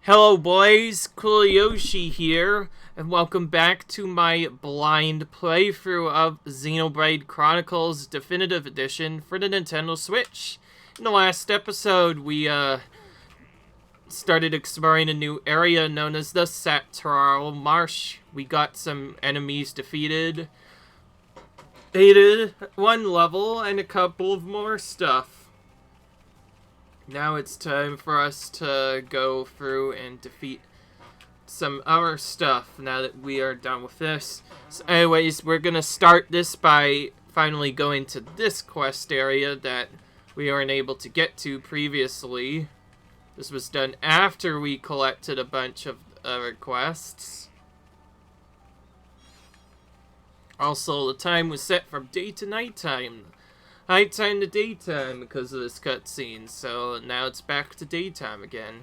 Hello boys, Yoshi here, and welcome back to my blind playthrough of Xenoblade Chronicles Definitive Edition for the Nintendo Switch. In the last episode, we started exploring a new area known as the Satral Marsh. We got some enemies defeated, aided one level, and a couple of more stuff. Now it's time for us to go through and defeat some other stuff now that we are done with this. So anyways, we're going to start this by finally going to this quest area that we weren't able to get to previously. This was done after we collected a bunch of other quests. Also, the time was set from day to nighttime. Nighttime to daytime because of this cutscene, so now it's back to daytime again.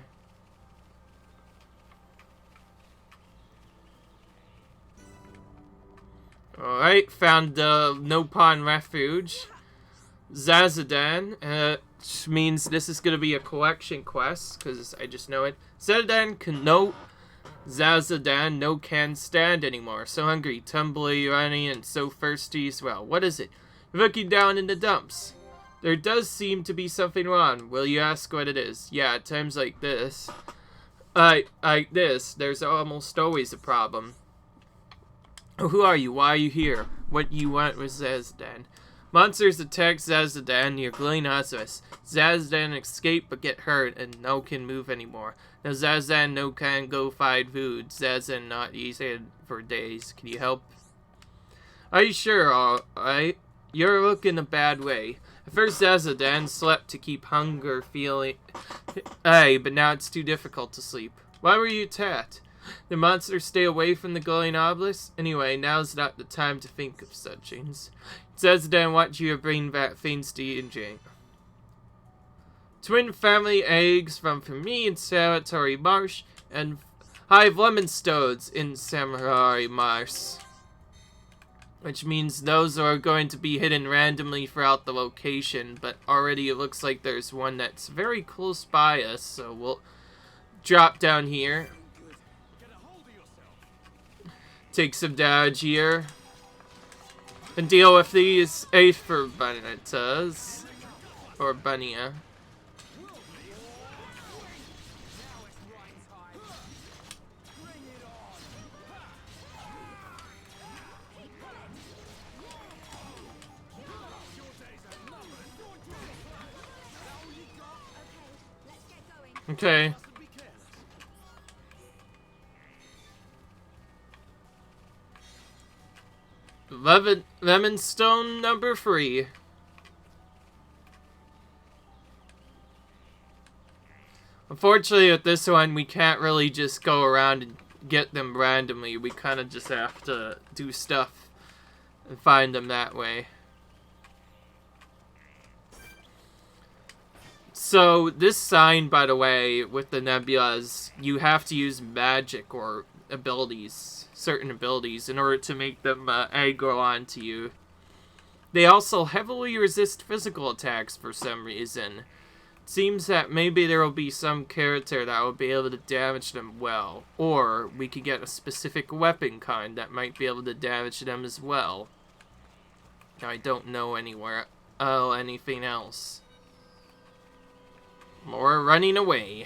Alright, found the Nopon Refuge. Zazadan, which means this is going to be a collection quest, because I just know it. Zazadan can't stand anymore. So hungry, tumbly, running, and so thirsty as well. What is it? Looking down in the dumps. There does seem to be something wrong. Will you ask what it is? Yeah, at times like this. There's almost always a problem. Oh, who are you? Why are you here? What you want with Zazadan? Monsters attack Zazadan near Glowing Hospice. Zazadan escape but get hurt and no can move anymore. Now Zazadan no can go find food. Zazadan not eaten for days. Can you help? Are you sure? Alright. You're looking a bad way. At first, Zazadan slept to keep hunger feeling... Hey, but now it's too difficult to sleep. Why were you attacked? The monsters stay away from the glowing obelisk? Anyway, now's not the time to think of such things. Zazadan wants you to bring back things to eat and drink. Twin family eggs from me in Samurai Marsh, and hive lemon stones in Samurai Marsh. Which means those are going to be hidden randomly throughout the location, but already it looks like there's one that's very close by us, so we'll drop down here. Take some damage here. And deal with these Aether Bunnitas. Or Bunnia. Okay. Lemon stone number 3. Unfortunately, with this one, we can't really just go around and get them randomly. We kind of just have to do stuff and find them that way. So, this sign, by the way, with the nebulas, you have to use magic or abilities, certain abilities, in order to make them aggro onto you. They also heavily resist physical attacks for some reason. It seems that maybe there will be some character that will be able to damage them well, or we could get a specific weapon kind that might be able to damage them as well. Now, I don't know anything else. More running away.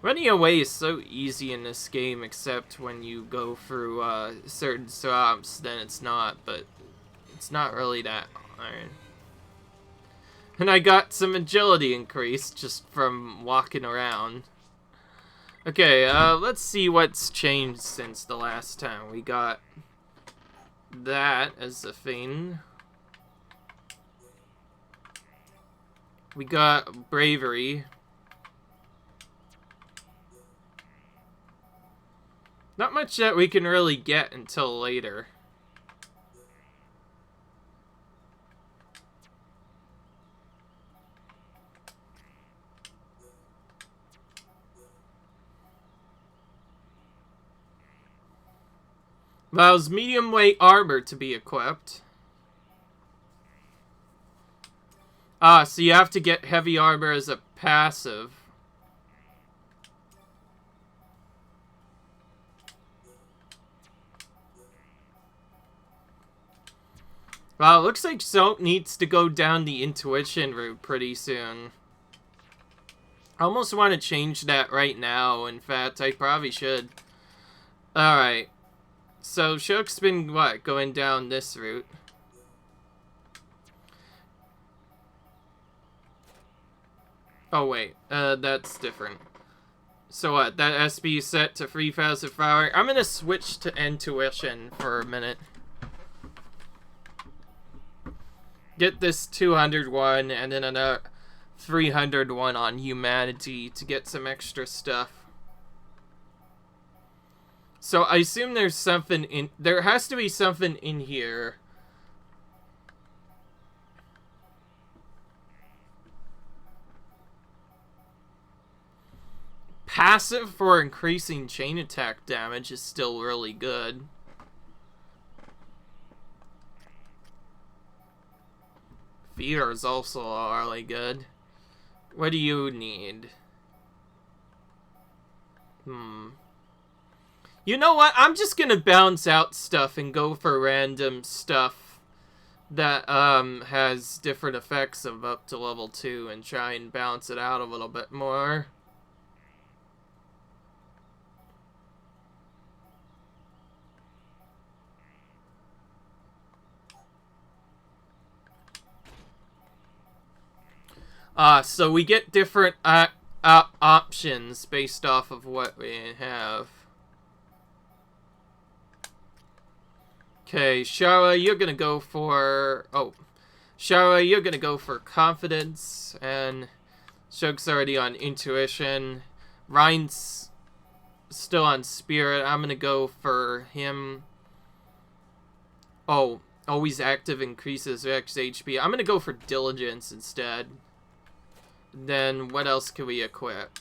Running away is so easy in this game, except when you go through certain swamps, then it's not, but it's not really that hard. And I got some agility increase just from walking around. Okay, let's see what's changed since the last time. We got that as a thing. We got bravery. Not much that we can really get until later. Allows medium weight armor to be equipped. Ah, so you have to get heavy armor as a passive. Well, it looks like Soap needs to go down the intuition route pretty soon. I almost want to change that right now. In fact, I probably should. Alright. So, Shook's been, what, going down this route. Oh, wait. That's different. So what, that SB set to free passive power? I'm gonna switch to intuition for a minute. Get this 201 and then another 301 on humanity to get some extra stuff. So I assume there's something in... There has to be something in here. Passive for increasing chain attack damage is still really good. Fear is also really good. What do you need? You know what? I'm just gonna bounce out stuff and go for random stuff that has different effects of up to level 2 and try and balance it out a little bit more. So we get different options based off of what we have. Okay, Shara, you're gonna go for... Oh. Shara, you're gonna go for confidence, and Shug's already on intuition. Ryan's still on spirit. I'm gonna go for him. Oh, always active increases X HP. I'm gonna go for diligence instead. Then what else can we equip?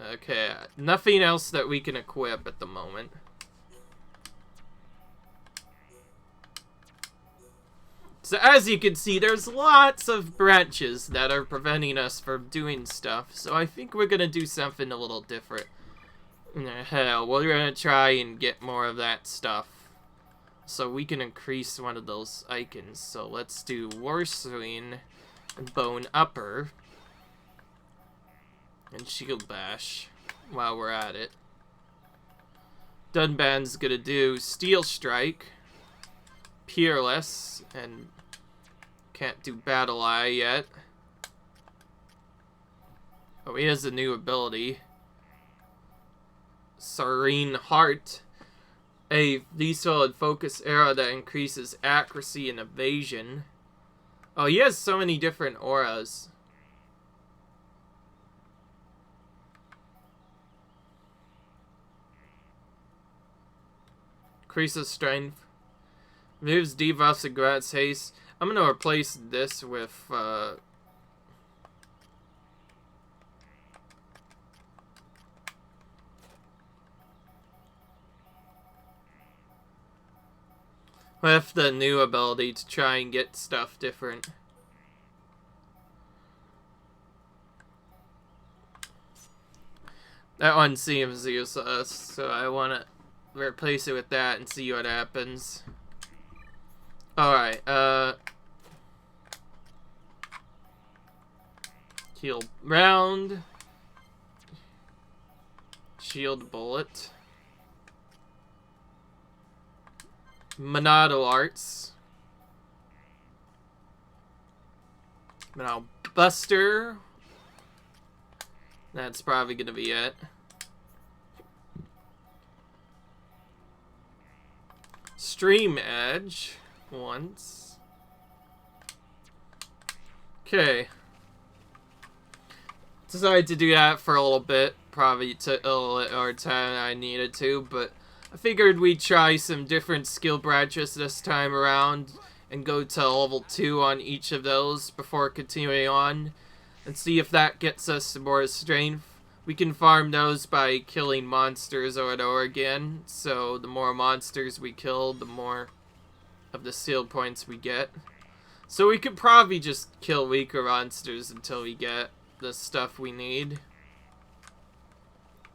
Okay, nothing else that we can equip at the moment. So as you can see, there's lots of branches that are preventing us from doing stuff. So I think we're gonna do something a little different. Hell, we're gonna try and get more of that stuff. So we can increase one of those icons. So let's do War Swing and Bone Upper. And Shield Bash while we're at it. Dunban's gonna do Steel Strike, Peerless, and can't do Battle Eye yet. Oh, he has a new ability. Serene Heart, a lethal and focus arrow that increases accuracy and evasion. Oh, he has so many different auras. Increases strength. Moves debuffs and grants haste. I'm gonna replace this with the new ability to try and get stuff different. That one seems useless, so I wanna replace it with that and see what happens. Alright, heal round. Shield bullet. Monado Arts. Now Buster. That's probably gonna be it. Stream Edge once. Okay. Decided to do that for a little bit. Probably took a little bit more time than I needed to, but I figured we'd try some different skill branches this time around and go to level 2 on each of those before continuing on and see if that gets us some more strength. We can farm those by killing monsters over and over again, so the more monsters we kill, the more of the skill points we get. So we could probably just kill weaker monsters until we get the stuff we need.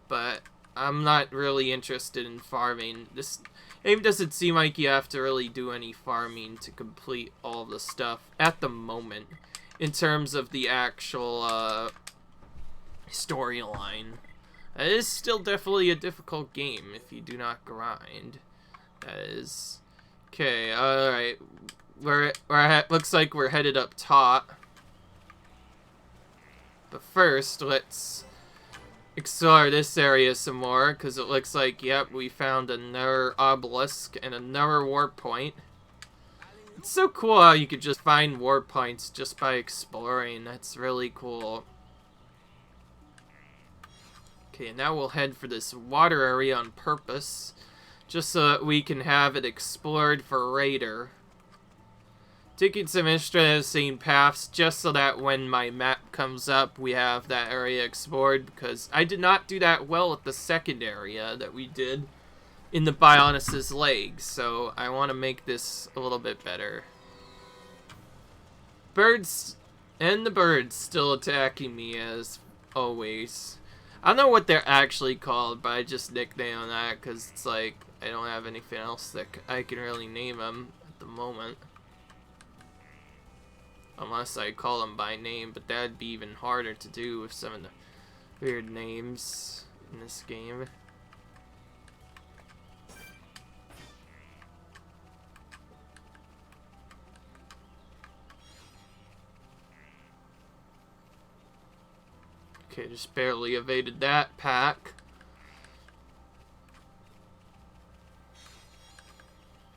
But I'm not really interested in farming. This game doesn't seem like you have to really do any farming to complete all the stuff at the moment, in terms of the actual storyline. It is still definitely a difficult game if you do not grind. That is... Okay, alright. Looks like we're headed up top. But first, let's explore this area some more, because it looks like, yep, we found another obelisk and another warp point. It's so cool how you could just find warp points just by exploring. That's really cool. Okay, now we'll head for this water area on purpose, just so that we can have it explored for Raider. Taking some interesting paths just so that when my map comes up, we have that area explored, because I did not do that well at the second area that we did in the Bionis' legs, so I want to make this a little bit better. Birds, and the birds still attacking me as always. I don't know what they're actually called, but I just nickname that because it's like I don't have anything else that I can really name them at the moment. Unless I call them by name, but that'd be even harder to do with some of the weird names in this game. Okay, just barely evaded that pack.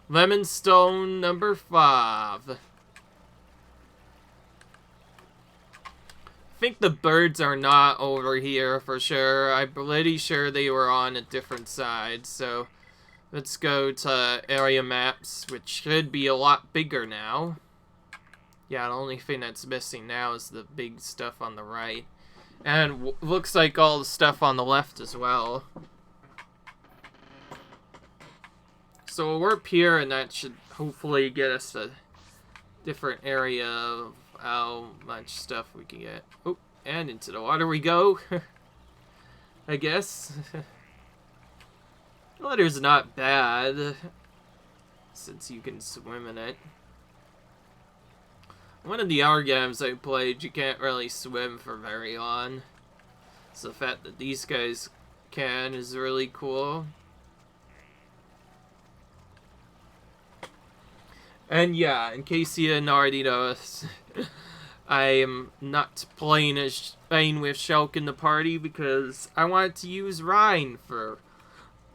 Lemon Stone number 5. I think the birds are not over here for sure. I'm pretty sure they were on a different side. So let's go to area maps, which should be a lot bigger now. Yeah, the only thing that's missing now is the big stuff on the right. And looks like all the stuff on the left as well. So we'll warp here, and that should hopefully get us a different area of how much stuff we can get. Oh, and into the water we go. I guess. The water's not bad, since you can swim in it. One of the other games I played, you can't really swim for very long. So the fact that these guys can is really cool. And yeah, in case you didn't already notice, I am not playing with Shulk in the party because I wanted to use Ryan for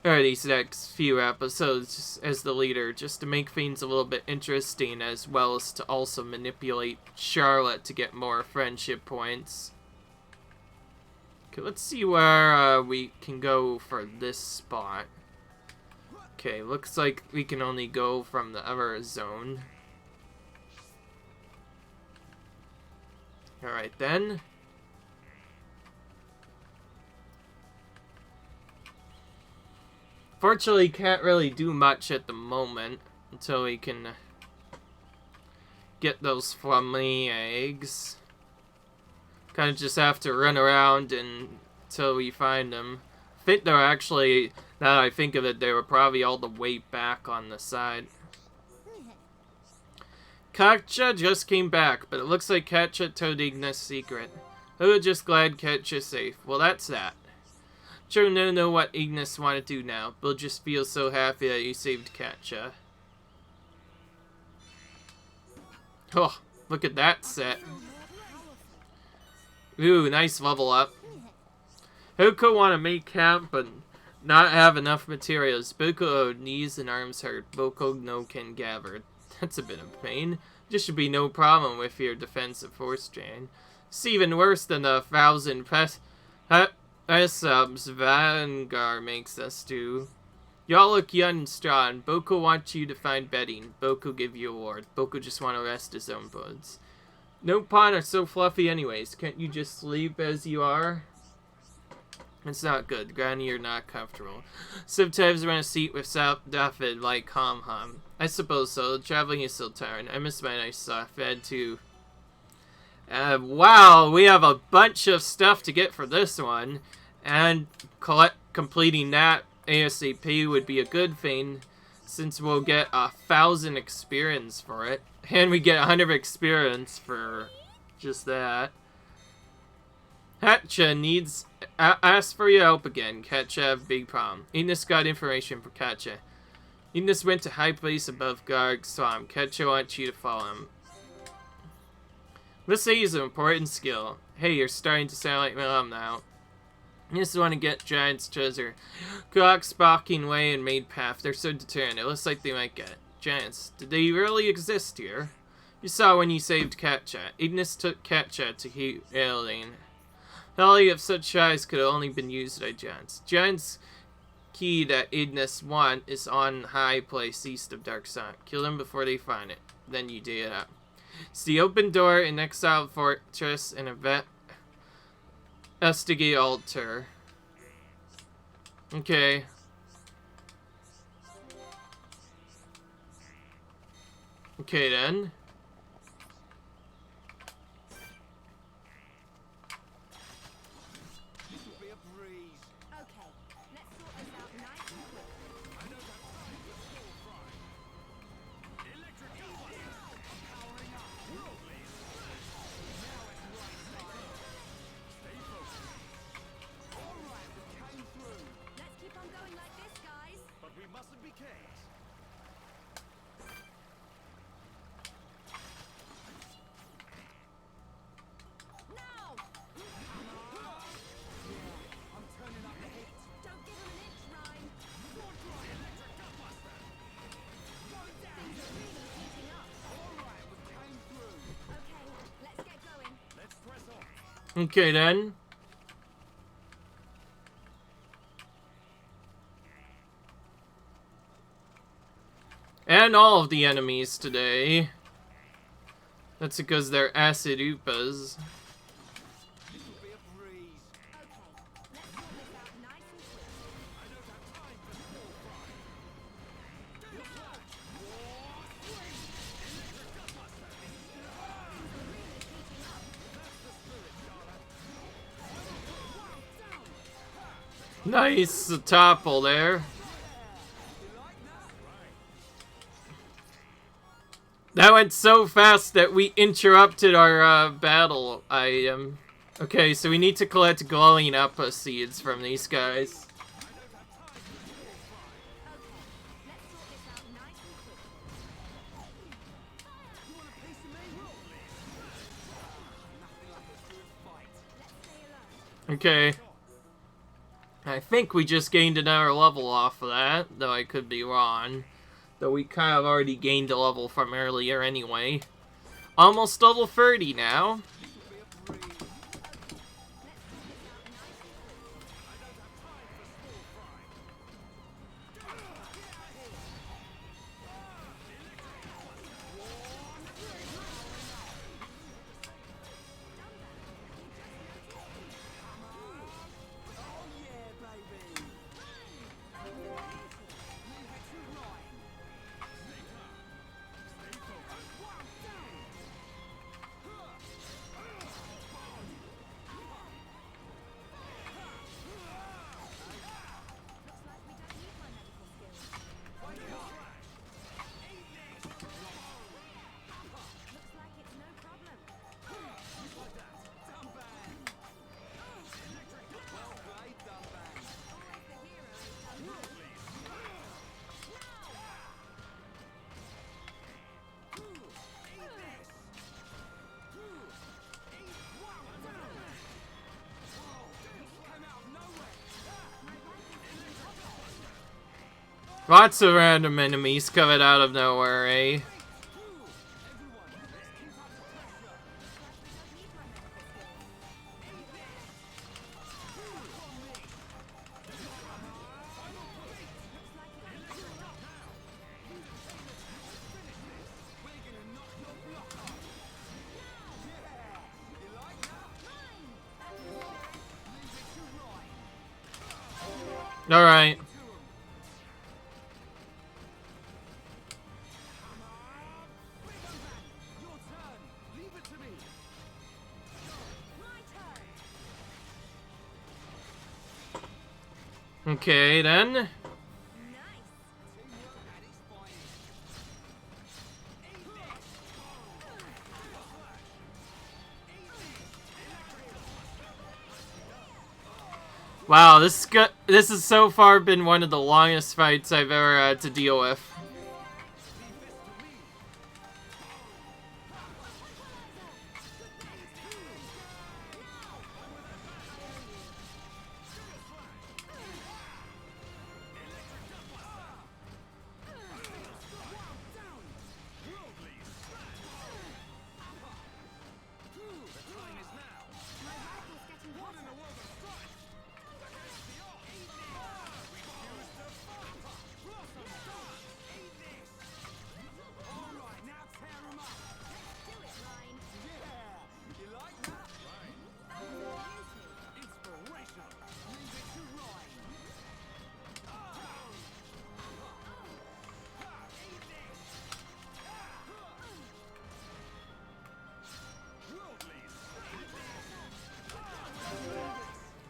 these next few episodes as the leader, just to make things a little bit interesting, as well as to also manipulate Charlotte to get more friendship points. Okay, let's see where we can go for this spot. Okay, looks like we can only go from the other zone. Alright then. Fortunately, can't really do much at the moment until we can get those flummy eggs. Kind of just have to run around until we find them. I think they're actually, now that I think of it, they were probably all the way back on the side. Katja just came back, but it looks like Katja told Ignis' secret. Oh, just glad Katja's safe. Well, that's that. Sure, no know what Ignis want to do now. We'll just feel so happy that you saved Katja. Oh, look at that set. Ooh, nice level up. Who could want to make camp but not have enough materials? Boko knees and arms hurt. Boko no can gathered. That's a bit of pain. This should be no problem with your defensive force chain. It's even worse than the 1,000 subs Vanguard makes us do. Y'all look young and strong. Boko wants you to find bedding. Boko give you a ward. Boko just want to rest his own buds. No pawn are so fluffy anyways. Can't you just sleep as you are? It's not good. Granny, you're not comfortable. Sometimes I want to seat with South Daffod like Hom Hom. I suppose so. Traveling is still tiring. I miss my nice soft bed too. Wow, we have a bunch of stuff to get for this one. And completing that ASAP would be a good thing, since we'll get 1,000 experience for it. And we get 100 experience for just that. Katja needs... ask for your help again. Katja have big problem. Ignis got information for Katja. Ignis went to high place above Garg Swamp. Katja wants you to follow him. Let's say he's an important skill. Hey, you're starting to sound like my mom now. You just want to get Giant's treasure. Clocks barking way and made path. They're so determined. It looks like they might get it. Giants. Did they really exist here? You saw when you saved Katja. Ignis took Katja to healing. Heli of such size could have only been used by giants. Giants key that Ignis want is on high place east of Dark Sun. Kill them before they find it. Then you dig it up. It's the open door in Exiled Fortress and investigate altar. Okay. Okay then. Okay then. And all of the enemies today. That's because they're acid Upas. Nice topple there. That went so fast that we interrupted our battle item. Okay, so we need to collect glowing Uppa seeds from these guys. Okay. I think we just gained another level off of that, though I could be wrong. Though we kind of already gained a level from earlier anyway. Almost level 30 now. Lots of random enemies coming out of nowhere, eh? Alright. Okay, then. Wow, this has so far been one of the longest fights I've ever had to deal with.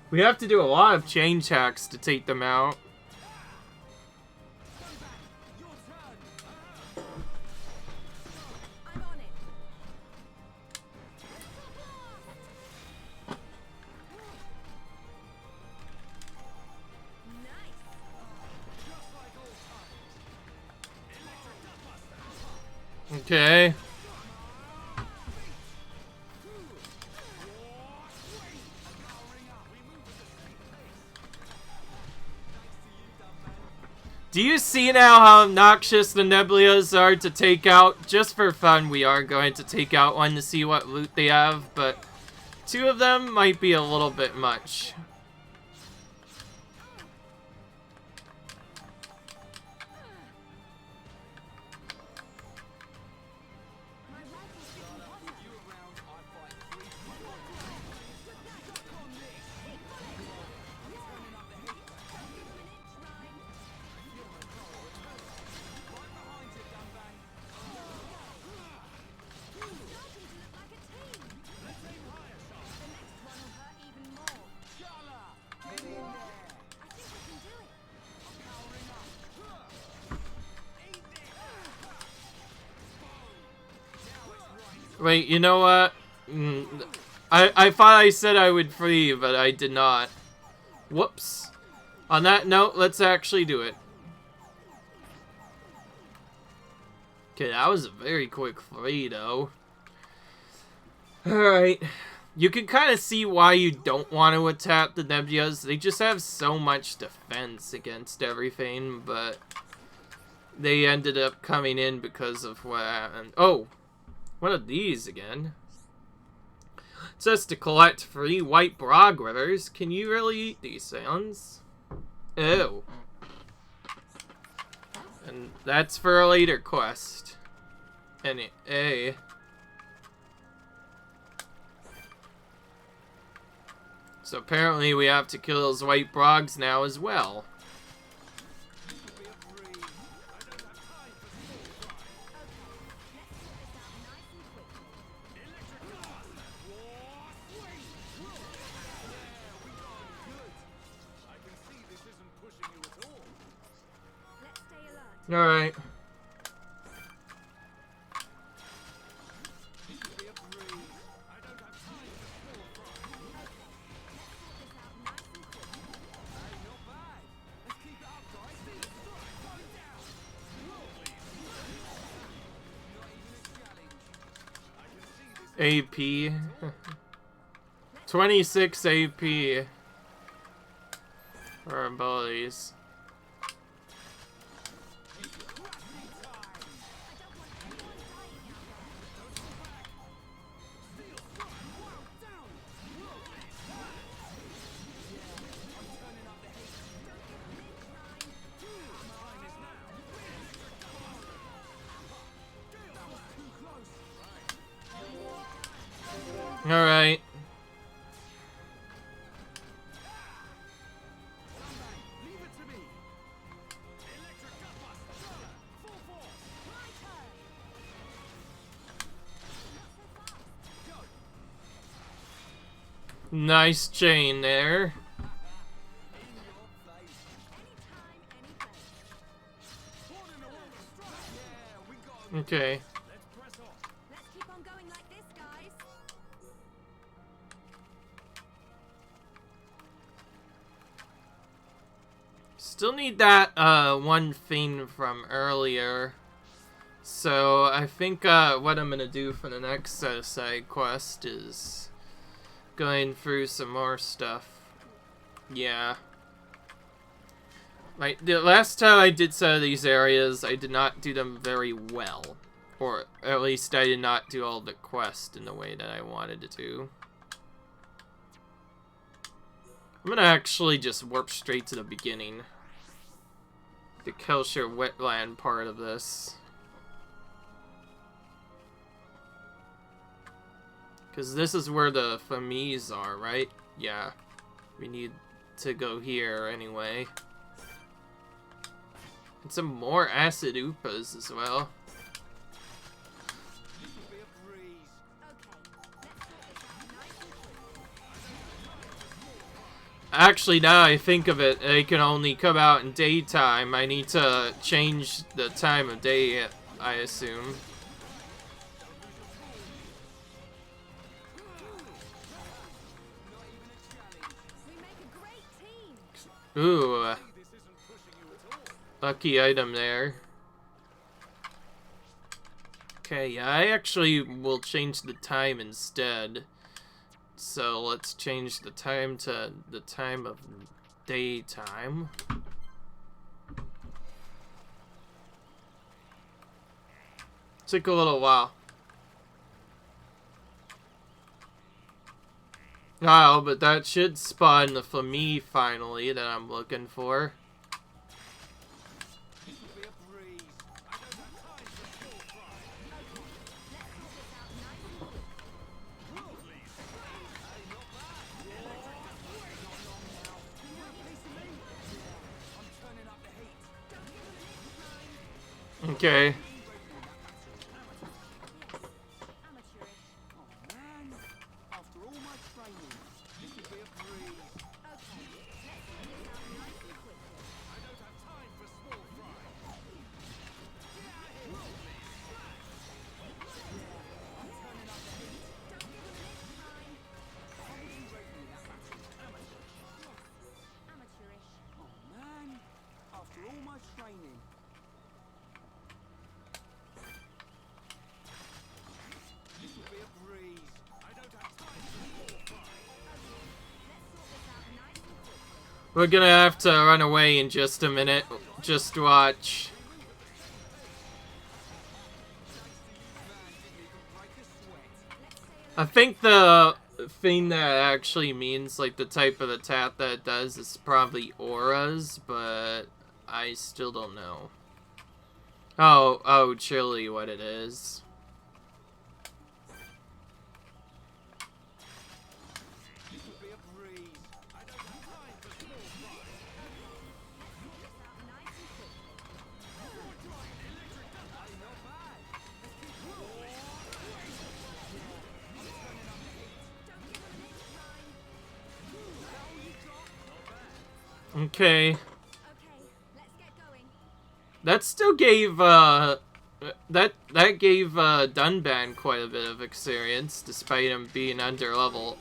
We have to do a lot of chain attacks to take them out. Okay. Do you see now how obnoxious the Nebulas are to take out? Just for fun, we are going to take out one to see what loot they have, but 2 of them might be a little bit much. Wait, you know what? I thought I said I would free, but I did not. Whoops. On that note, let's actually do it. Okay, that was a very quick free, though. Alright. You can kind of see why you don't want to attack the Nebulas. They just have so much defense against everything, but they ended up coming in because of what happened. Oh! One of these again. It says to collect 3 white brog rivers. Can you really eat these sounds? Ew. And that's for a later quest. And so apparently we have to kill those white brogs now as well. Alright. AP. 26 AP. For abilities. Alright. Nice chain there. Okay. Let's keep on going like this, guys. Still need that one thing from earlier. So I think what I'm gonna do for the next side quest is going through some more stuff. Yeah. Like, the last time I did some of these areas, I did not do them very well. Or at least I did not do all the quest in the way that I wanted to do. I'm gonna actually just warp straight to the beginning. The Kelshire wetland part of this. Because this is where the Famis are, right? Yeah. We need to go here anyway. And some more acid Upas as well. Actually, now I think of it, they can only come out in daytime. I need to change the time of day, I assume. Ooh. Lucky item there. Okay, yeah, I actually will change the time instead. So let's change the time to the time of daytime. Took a little while. Oh, but that should spawn the Flammy finally that I'm looking for. Okay. We're gonna have to run away in just a minute. Just watch. I think the thing that actually means, like, the type of attack that it does is probably auras, but I still don't know. Oh, chili, what it is. Okay. That still gave, that gave, Dunban quite a bit of experience, despite him being under-leveled.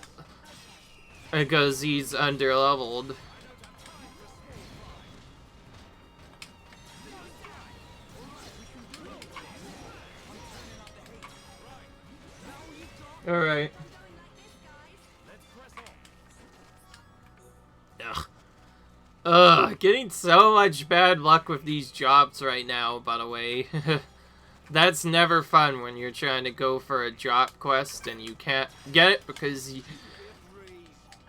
Because he's under-leveled. Alright. Ugh, getting so much bad luck with these jobs right now, by the way. That's never fun when you're trying to go for a job quest and you can't get it because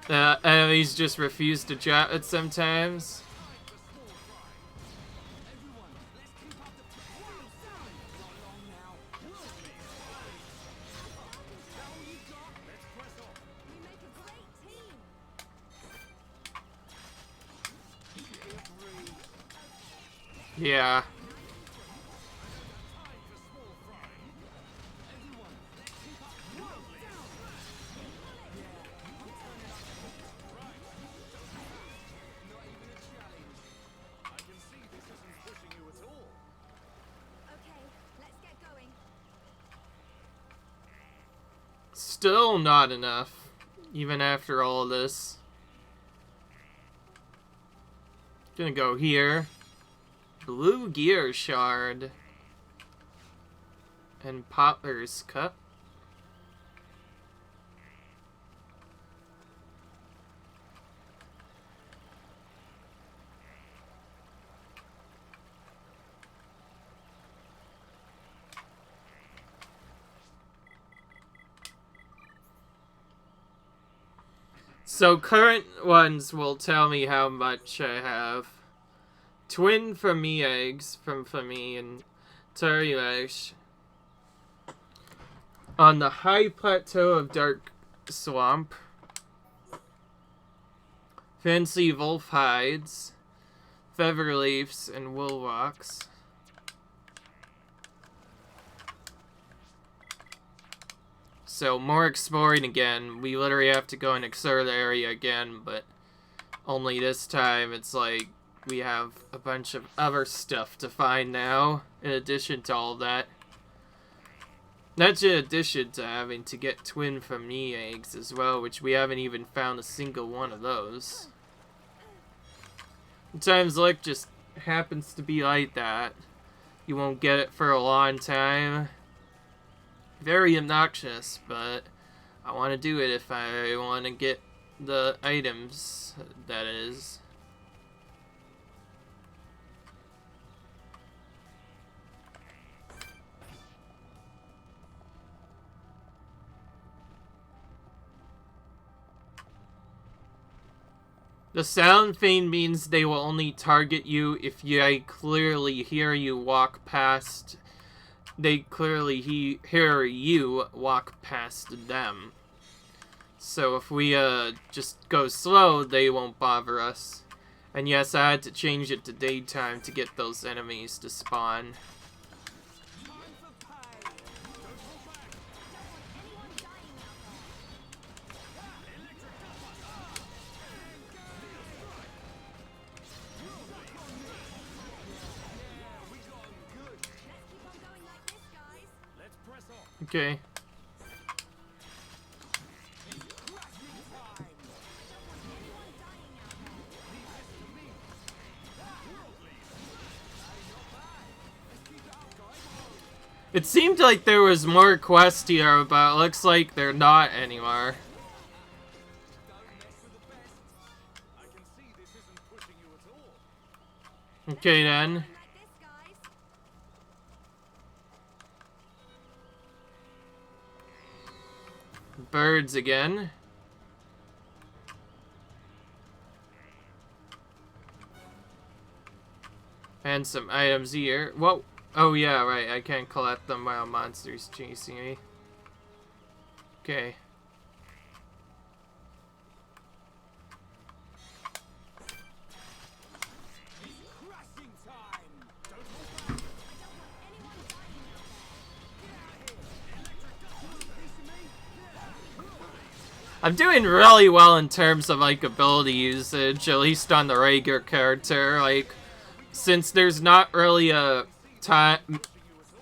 enemies just refuse to drop it sometimes. Yeah. still not enough, even after all of this. Gonna go here. Blue gear shard. And Potter's cup. So current ones will tell me how much I have. Twin from me eggs from me and Tarilash. On the high plateau of Dark Swamp. Fancy wolf hides. Feather leaves and wool rocks. So more exploring again. We literally have to go and explore the area again, but only this time it's like we have a bunch of other stuff to find now, in addition to all that. That's in addition to having to get twin from me eggs as well, which we haven't even found a single one of those. Sometimes luck just happens to be like that. You won't get it for a long time. Very obnoxious, but I want to do it if I want to get the items, that is. The sound thing means they will only target you if I clearly hear you walk past. They clearly hear you walk past them. So if we just go slow, they won't bother us. And yes, I had to change it to daytime to get those enemies to spawn. Okay. It seemed like there was more quests here, but it looks like they're not anymore. Okay then. Birds again. And some items here. Whoa. Oh yeah, right. I can't collect them while monsters chasing me. Okay. I'm doing really well in terms of like ability usage, at least on the regular character. Like, since there's not really a time,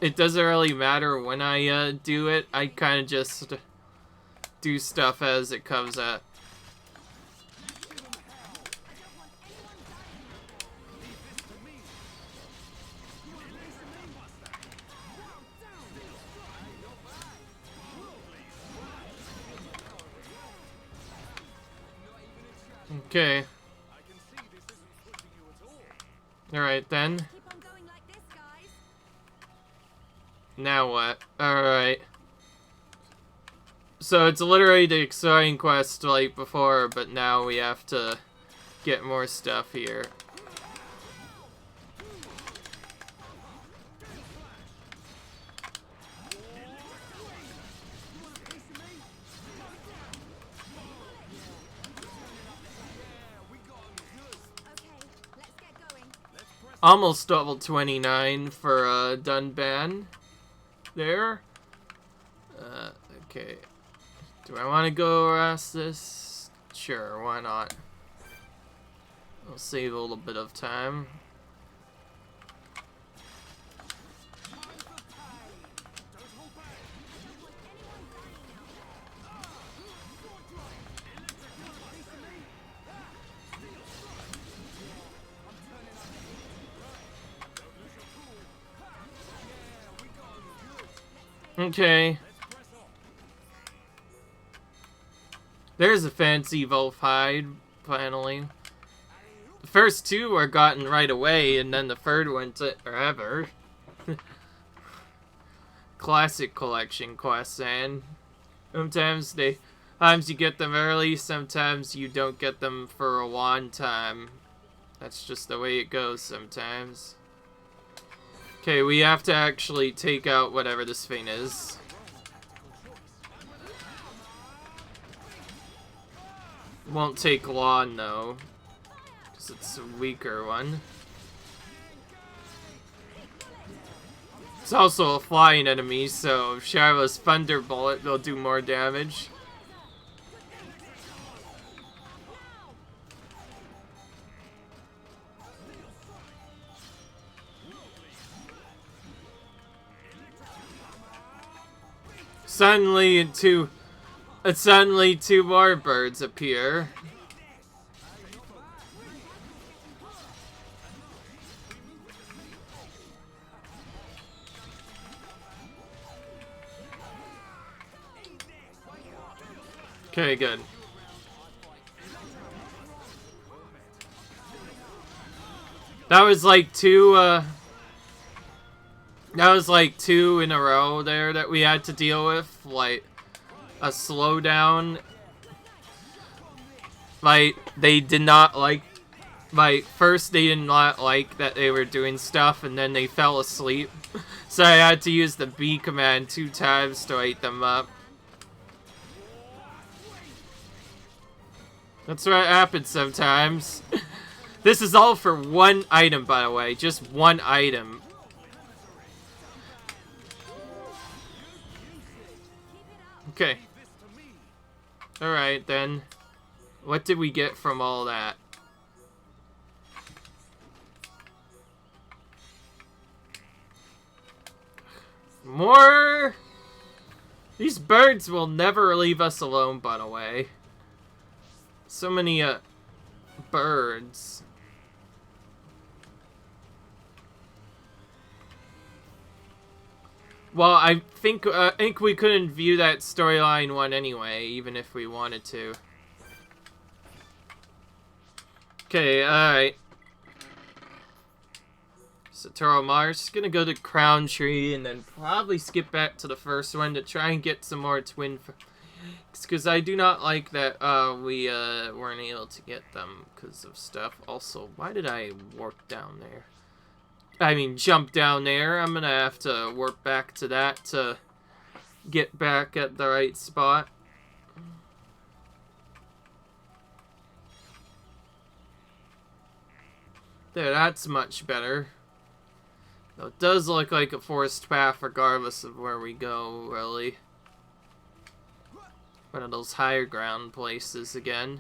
it doesn't really matter when I do it. I kind of just do stuff as it comes up. Okay. Alright then. Now what? Alright. So it's literally the exciting quest like before, but now we have to get more stuff here. Almost level 29 for Dunban there. Okay. Do I want to go harass this? Sure, why not? I'll save a little bit of time. Okay. There's a fancy wolf hide, finally. The first two are gotten right away, and then the third one took forever. Classic collection quests, and sometimes you get them early, sometimes you don't get them for a long time. That's just the way it goes sometimes. Okay, we have to actually take out whatever this thing is. Won't take long though, because it's a weaker one. It's also a flying enemy, so if Shara's Thunderbolt will do more damage. Suddenly two more birds appear. Okay, good. That was like two in a row there that we had to deal with, like a slowdown. Like, they did not like, first they did not like that they were doing stuff, and then they fell asleep. So I had to use the B command 2 times to wake them up. That's what happens sometimes. This is all for one item, by the way. Just one item. Okay. Alright, then. What did we get from all that? More! These birds will never leave us alone, by the way. So many, birds. Well, I think we couldn't view that storyline one anyway, even if we wanted to. Okay, alright. Satoru Mars, gonna go to Crown Tree and then probably skip back to the first one to try and get some more twin. Because I do not like that we weren't able to get them because of stuff. Also, why did I warp down there? I mean, jump down there. I'm gonna have to warp back to that to get back at the right spot. There, that's much better. Though it does look like a forest path regardless of where we go, really. One of those higher ground places again.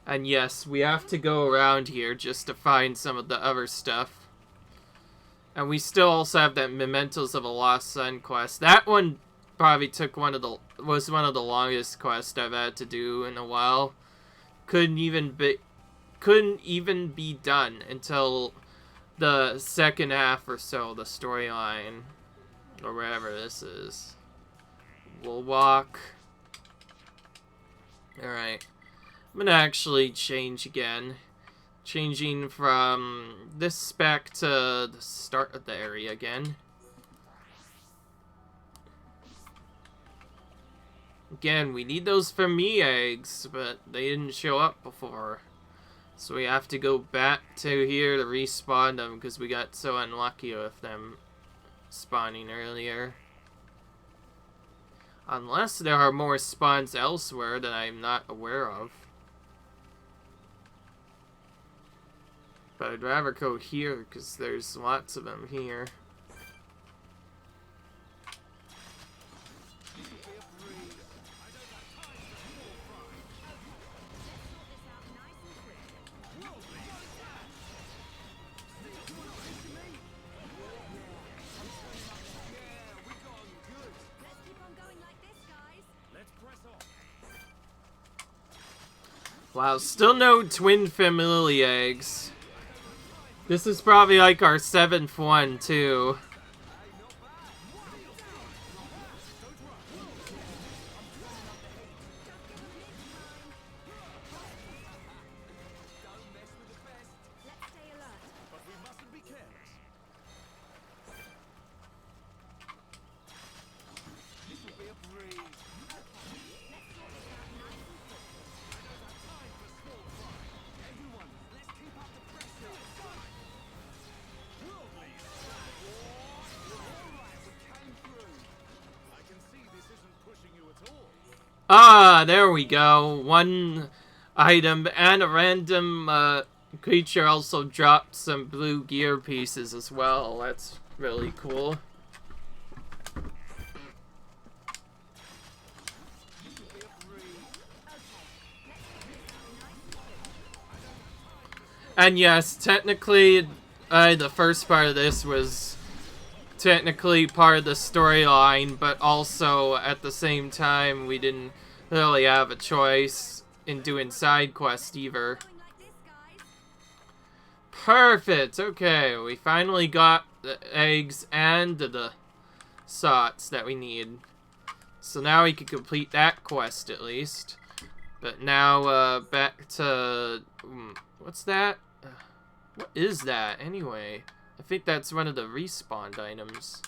And yes, we have to go around here just to find some of the other stuff. And we still also have that Mementos of a Lost Son quest. That one probably was one of the longest quests I've had to do in a while. Couldn't even be done until the second half or so, the storyline, or wherever this is. We'll walk. Alright. I'm gonna actually change again. Changing from this back to the start of the area again. Again, we need those for me eggs, but they didn't show up before. So we have to go back to here to respawn them because we got so unlucky with them spawning earlier. Unless there are more spawns elsewhere that I'm not aware of. But I'd rather go here because there's lots of them here. Wow, still no twin family eggs. This is probably like our 7th one, too. Ah, there we go. One item and a random creature also dropped some blue gear pieces as well. That's really cool. And yes, technically, the first part of this was technically part of the storyline, but also at the same time, we didn't really have a choice in doing side quests either. Perfect. Okay, we finally got the eggs and the sots that we need. So now we can complete that quest at least. But now back to what's that? What is that anyway? I think that's one of the respawned items.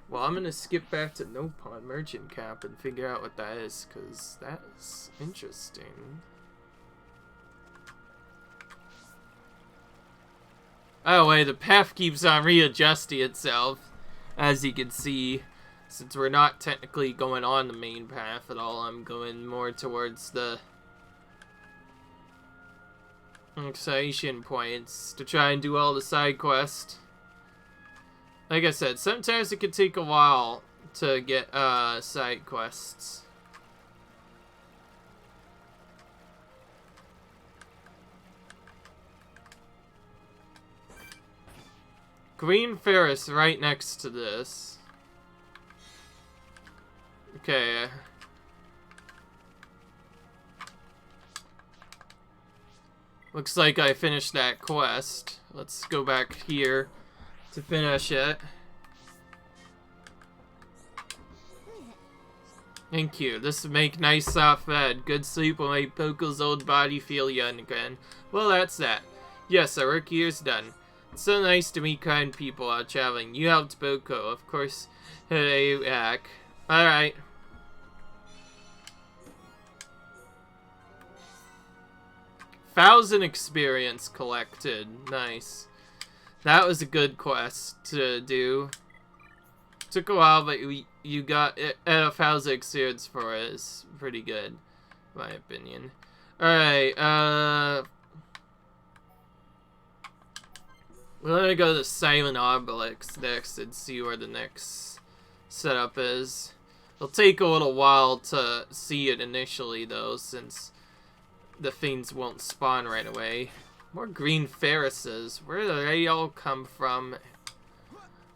Well, I'm gonna skip back to No Pawn Merchant Cap and figure out what that is, because that is interesting. Oh wait, the path keeps on readjusting itself, as you can see. Since we're not technically going on the main path at all, I'm going more towards the excitation points to try and do all the side quests. Like I said, sometimes it can take a while to get side quests. Green Ferris right next to this. Okay. Looks like I finished that quest. Let's go back here to finish it. Thank you. This would make nice soft bed. Good sleep will make Poco's old body feel young again. Well, that's that. Yes, our work here's done. It's so nice to meet kind people while traveling. You helped Poco, of course. Hey, back. Alright. Thousand experience collected. Nice. That was a good quest to do. Took a while, but you got it at 1,000 experience for it. It's pretty good, in my opinion. Alright, we're gonna go to Silent Obelix next and see where the next setup is. It'll take a little while to see it initially, though, since the things won't spawn right away. More green Ferrises. Where do they all come from?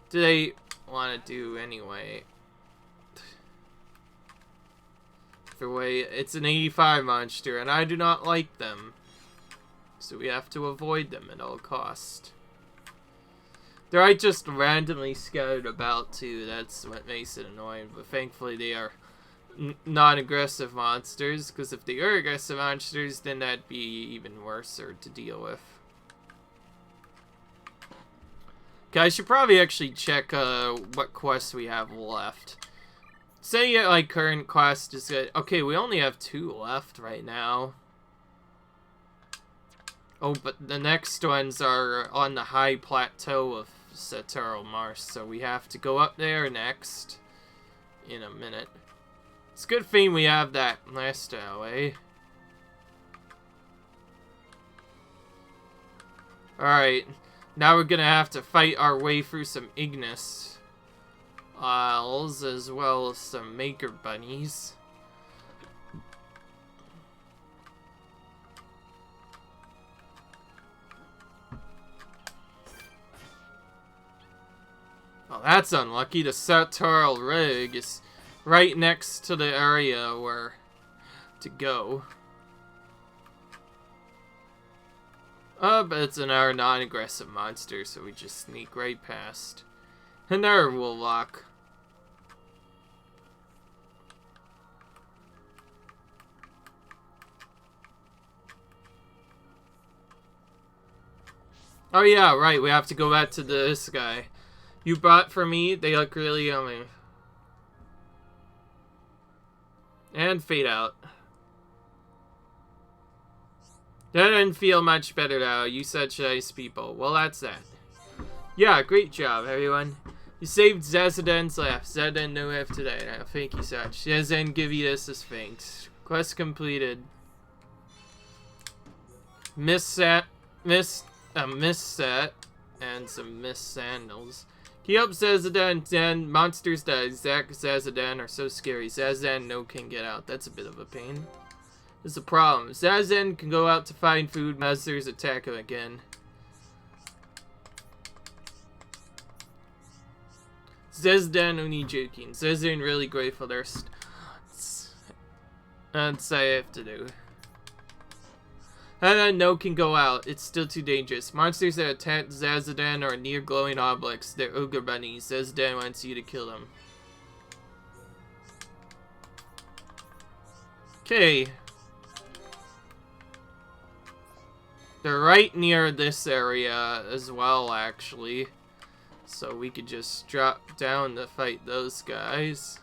Do they want to do anyway? For way, it's an 85 monster, and I do not like them. So we have to avoid them at all costs. They're just randomly scattered about too. That's what makes it annoying. But thankfully they are non-aggressive monsters. Because if they are aggressive monsters, then that'd be even worse to deal with. Okay, I should probably actually check what quests we have left. Say like current quest is good. Okay, we only have 2 left right now. Oh, but the next ones are on the high plateau of Saturo Mars, so we have to go up there next in a minute. It's a good thing we have that last away. Alright, now we're gonna have to fight our way through some Ignis Isles as well as some Maker Bunnies. Oh, that's unlucky. The Sartorial Rig is right next to the area where to go. But it's another non-aggressive monster, so we just sneak right past. Another Woollock. Oh yeah, right, we have to go back to this guy. You brought for me, they look really yummy. And fade out. That didn't feel much better though, you such nice people. Well, that's that. Yeah, great job, everyone. You saved Zazaden's life. Zazaden no life today. Now, thank you such. Zazaden give you this as thanks. Quest completed. Miss set, and some miss sandals. Keep up Zazaden, then monsters die. Zack Zazaden are so scary. Zazaden no can get out. That's a bit of a pain. There's a problem. Zazaden can go out to find food. Monsters attack him again. Zazaden only joking. Zazaden really grateful there's that's I have to do. And then no can go out. It's still too dangerous. Monsters that attack Zazaden are near glowing objects. They're ogre bunnies. Zazaden wants you to kill them. Okay. They're right near this area as well, actually. So we could just drop down to fight those guys.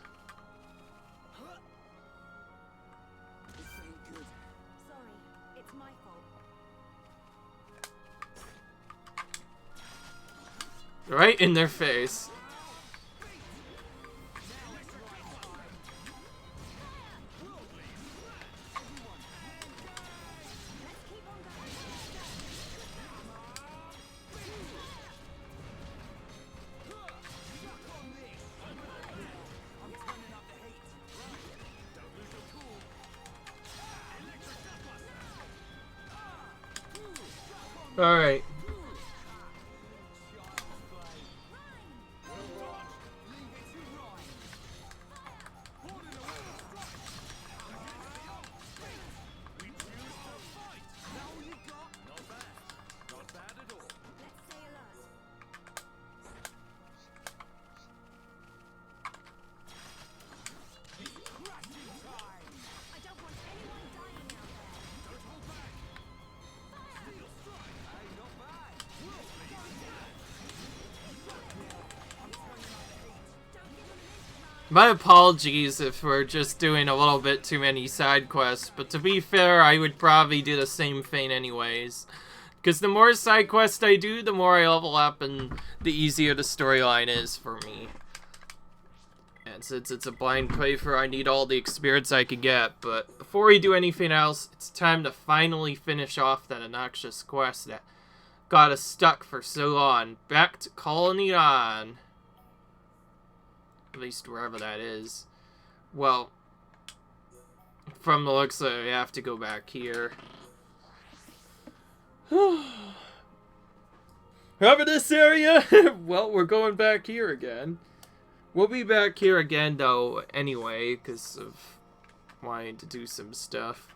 Right in their face. All right. My apologies if we're just doing a little bit too many side quests, but to be fair, I would probably do the same thing anyways. Because the more side quests I do, the more I level up and the easier the storyline is for me. And since it's a blind playthrough, I need all the experience I can get. But before we do anything else, it's time to finally finish off that obnoxious quest that got us stuck for so long. Back to Colony on. At least wherever that is. Well, from the looks of it, we have to go back here. Over this area? Well, we're going back here again. We'll be back here again, though, anyway, because of wanting to do some stuff.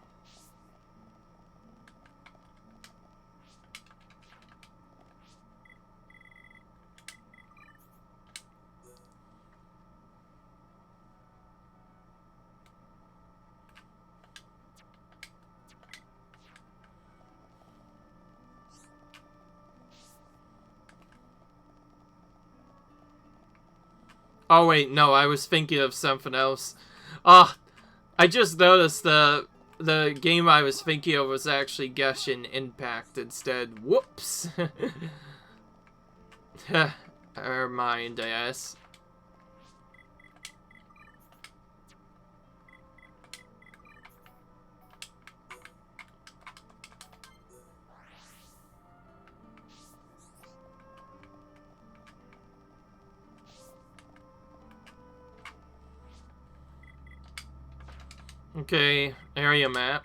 Oh wait, no, I was thinking of something else. I just noticed the game I was thinking of was actually Genshin Impact instead. Whoops. Never mind, I guess. Okay, area map.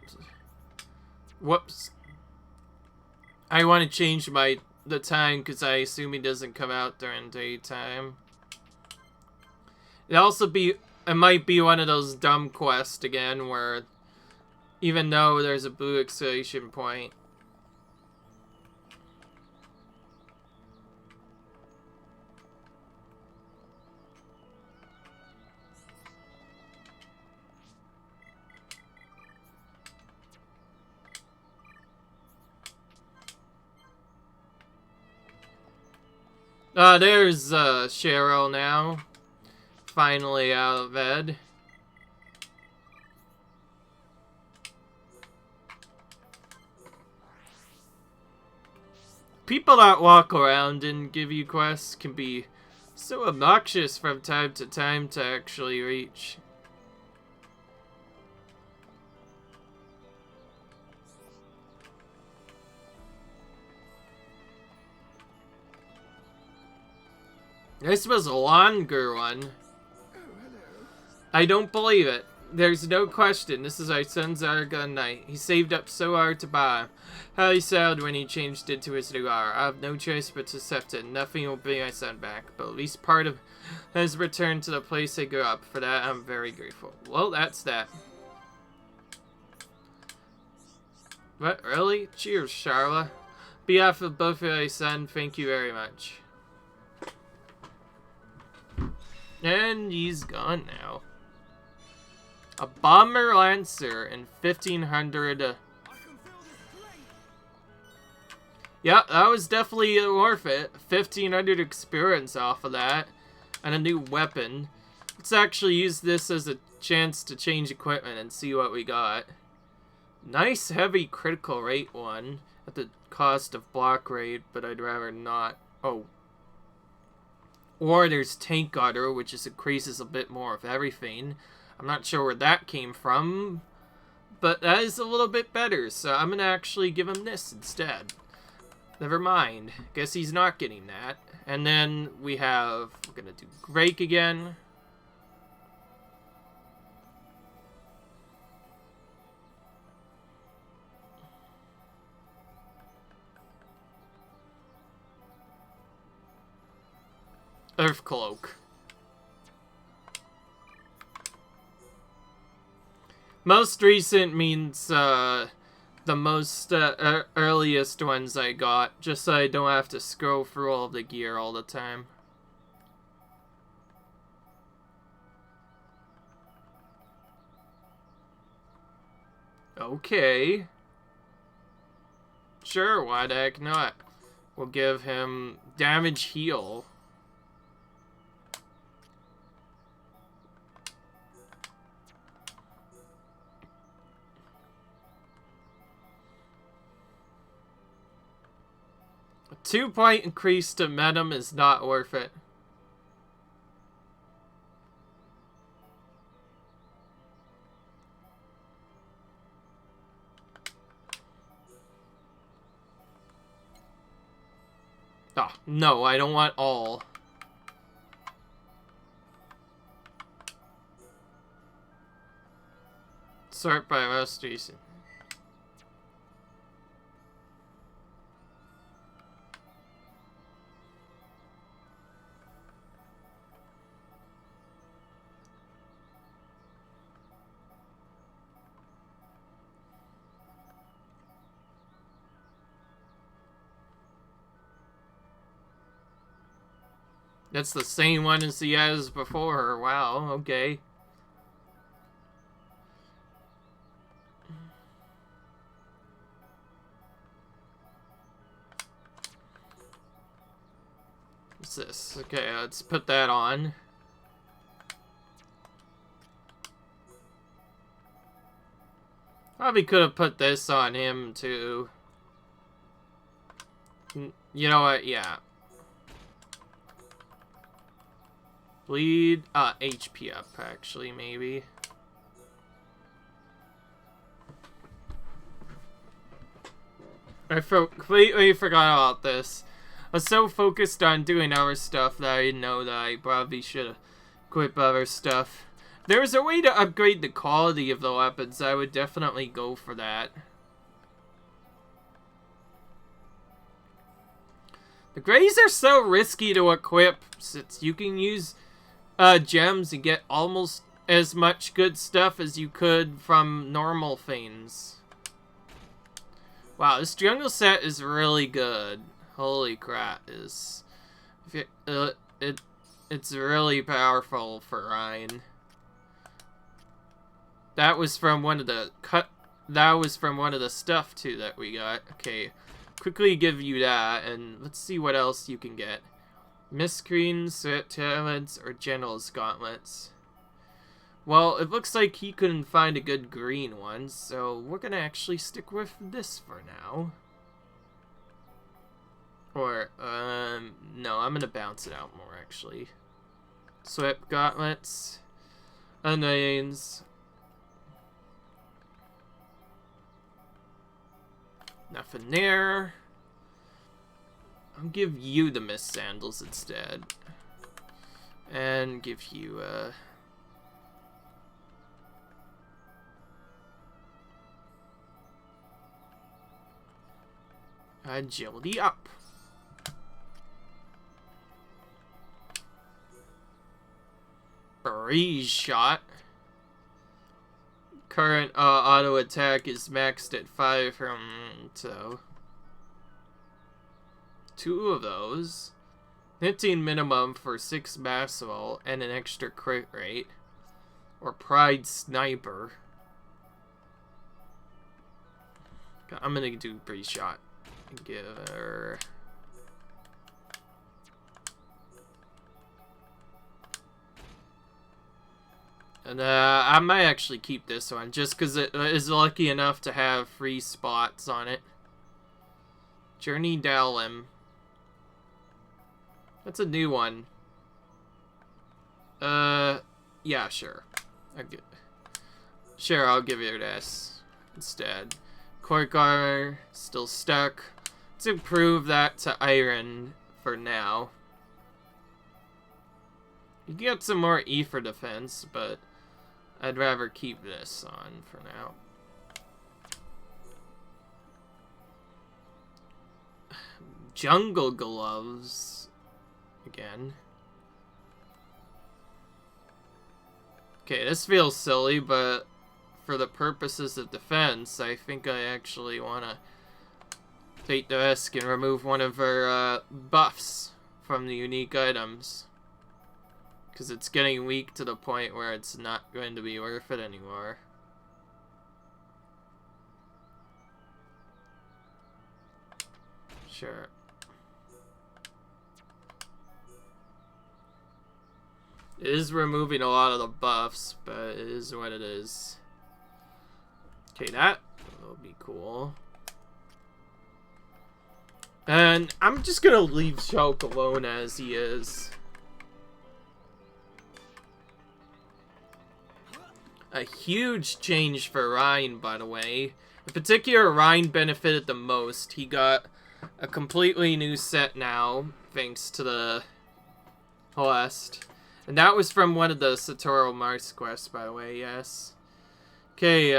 Whoops. I want to change the time because I assume he doesn't come out during daytime. It might be one of those dumb quests again where even though there's a blue exclamation point, There's Cheryl now. Finally out of bed. People that walk around and give you quests can be so obnoxious from time to time to actually reach. This was a longer one. I don't believe it. There's no question. This is our son's Argon Knight. He saved up so hard to buy him. How he sounded when he changed into his new armor. I have no choice but to accept it. Nothing will bring my son back, but at least part of his return to the place I grew up. For that, I'm very grateful. Well, that's that. What? Really? Cheers, Charla. On behalf of both of my son, thank you very much. And he's gone now. A Bomber Lancer in 1500. Yeah, that was definitely worth it. 1500 experience off of that. And a new weapon. Let's actually use this as a chance to change equipment and see what we got. Nice heavy critical rate one. At the cost of block rate, but I'd rather not. Oh. Or there's Tank Gutter, which just increases a bit more of everything. I'm not sure where that came from, but that is a little bit better, so I'm going to actually give him this instead. Never mind. Guess he's not getting that. And then we're going to do Drake again. Earth Cloak. Most recent means the most earliest ones I got, just so I don't have to scroll through all the gear all the time. Okay. Sure, why the heck not? We'll give him damage heal. A 2-point increase to Metum is not worth it. Oh, no, I don't want all. Sort by most recent. That's the same one as he has before. Wow, okay. What's this? Okay, let's put that on. Probably could have put this on him too. You know what? Yeah. Bleed, HP up, actually, maybe. I completely forgot about this. I was so focused on doing other stuff that I didn't know that I probably should have equipped other stuff. If there was a way to upgrade the quality of the weapons, I would definitely go for that. The Greys are so risky to equip, since you can use gems and get almost as much good stuff as you could from normal things. Wow, this jungle set is really good. Holy crap, it's really powerful for Ryan. That was from one of the stuff too that we got. Okay, quickly give you that, and let's see what else you can get. Miscreants, talents, or general's gauntlets. Well, it looks like he couldn't find a good green one, so we're gonna actually stick with this for now. Or, no, I'm gonna bounce it out more, actually. Swept gauntlets. Onions. Nothing there. I'll give you the mist sandals instead. And give you, agility up. Breeze shot. Current auto attack is maxed at 5 from so 2 of those. 15 minimum for 6 mass roll and an extra crit rate. Or Pride Sniper. I'm gonna do breeze shot. Give her. And I might actually keep this one just because it is lucky enough to have free spots on it. Journey Dalim. That's a new one. Yeah, sure. Sure, I'll give you this instead. Cork armor, still stuck. Let's improve that to iron for now. You get some more E for defense, but I'd rather keep this on for now. Jungle gloves. Again. Okay, this feels silly, but for the purposes of defense, I think I actually want to take the risk and remove one of her buffs from the unique items. Because it's getting weak to the point where it's not going to be worth it anymore. Sure. It is removing a lot of the buffs, but it is what it is. Okay, that will be cool. And I'm just gonna leave Shulk alone as he is. A huge change for Ryan, by the way. In particular, Ryan benefited the most. He got a completely new set now, thanks to the quest. And that was from one of the Satoru Mars quests, by the way, yes. Okay,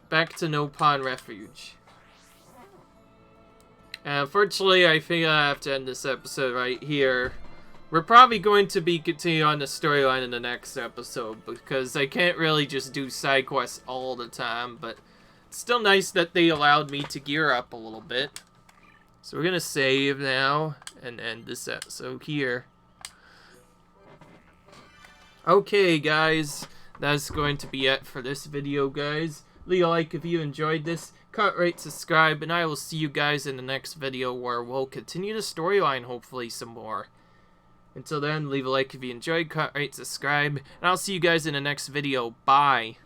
back to No Pond Refuge. Unfortunately, I think I have to end this episode right here. We're probably going to be continuing on the storyline in the next episode, because I can't really just do side quests all the time, but it's still nice that they allowed me to gear up a little bit. So we're gonna save now, and end this episode here. Okay, guys, that's going to be it for this video, guys. Leave a like if you enjoyed this, cut, rate, subscribe, and I will see you guys in the next video where we'll continue the storyline, hopefully some more. Until then, leave a like if you enjoyed, cut, rate, subscribe, and I'll see you guys in the next video. Bye!